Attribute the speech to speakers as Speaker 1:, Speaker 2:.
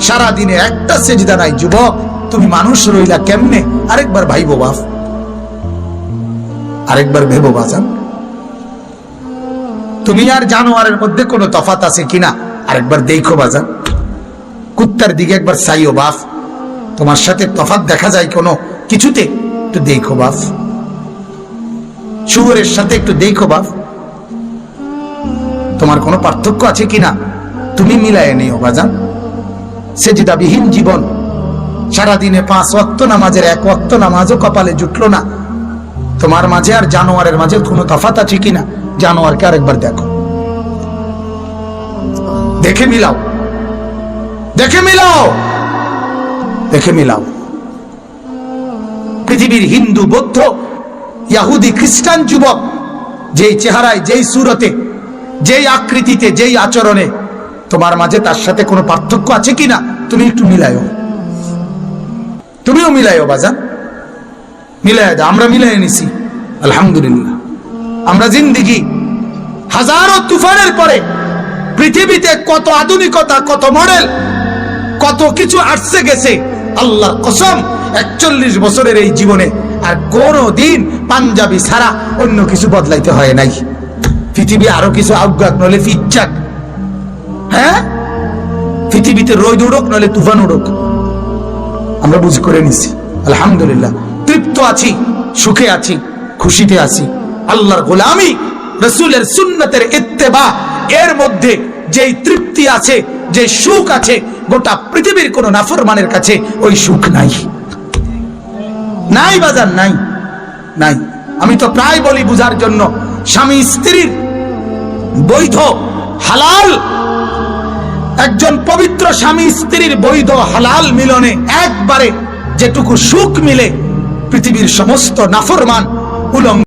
Speaker 1: সারা দিনে একটা সেজদা নাই। যুবক, তুমি মানুষ রইলা কেমনে? আরেকবার ভাইবো বাপ, আরেকবার ভেবো বাজান। তুমি আর জানোয়ারের মধ্যে কোনো তফাত আছে কিনা আরেকবার দেখো বাজান। কুত্তার দিকে একবার চাইও বাপ, তোমার সাথে তফাত দেখা যায় কোনো কিছুতে? একটু দেখো বাপ। শুয়োরের সাথে একটু দেখো বাপ, তোমার কোনো পার্থক্য আছে কিনা তুমি মিলায় নিও বাজান। সেজদাবিহীন জীবন, সারাদিনে 5 ওয়াক্ত নামাজের 1 ওয়াক্ত নামাজও কপালে জুটলো না। তোমার মাঝে আর জানোয়ারের মাঝে কোনো তফাৎ আছে কিনা? জানোয়ারকে আরেকবার দেখো, দেখে মিলাও, দেখে মিলাও, দেখে মিলাও। পৃথিবীর হিন্দু, বৌদ্ধ, ইহুদি, খ্রিস্টান যুবক যেই চেহারায়, যেই সুরতে, যেই আকৃতিতে, যেই আচরণে, তোমার মাঝে তার সাথে কোনো পার্থক্য আছে কিনা তুমি একটু মিলাইও। তুমিও মিলাইও বাজান, মিলাই দাও। আমরা মিলাই নিছি আলহামদুলিল্লাহ। আমরা জিন্দিগি হাজারো তুফানের পরে পৃথিবীতে কত আধুনিকতা, কত মডেল, কত কিছু আসছে গেছে। আল্লাহর কসম 41 বছরের এই জীবনে আর কোনো দিন পাঞ্জাবি ছাড়া অন্য কিছু বদলাইতে হয় নাই। পৃথিবী আরো কিছু আউগাক নলে ফিচ্চাক, হ্যাঁ, পৃথিবীতে রোদ উড়ুক নলে তুফান উড়ুক, আমরা বুঝ করে নিছি আলহামদুলিল্লাহ। তৃপ্ত আছি, সুখে আছি, খুশিতে আছি। আল্লাহর গোলামি, রাসূলের সুন্নতের ইত্তেবা, এর মধ্যে যেই তৃপ্তি আছে, যে সুখ আছে, গোটা পৃথিবীর কোন নাফরমানের কাছে ওই সুখ নাই। নাই বাজার, নাই, নাই। আমি তো প্রায় বলি বুঝার জন্য, স্বামী স্ত্রীর বৈধ হালাল, একজন পবিত্র স্বামী স্ত্রীর বৈধ হালাল মিলনে একবারে যেটুকু সুখ মিলে, পৃথিবীর সমস্ত নাফরমান উলঙ্গ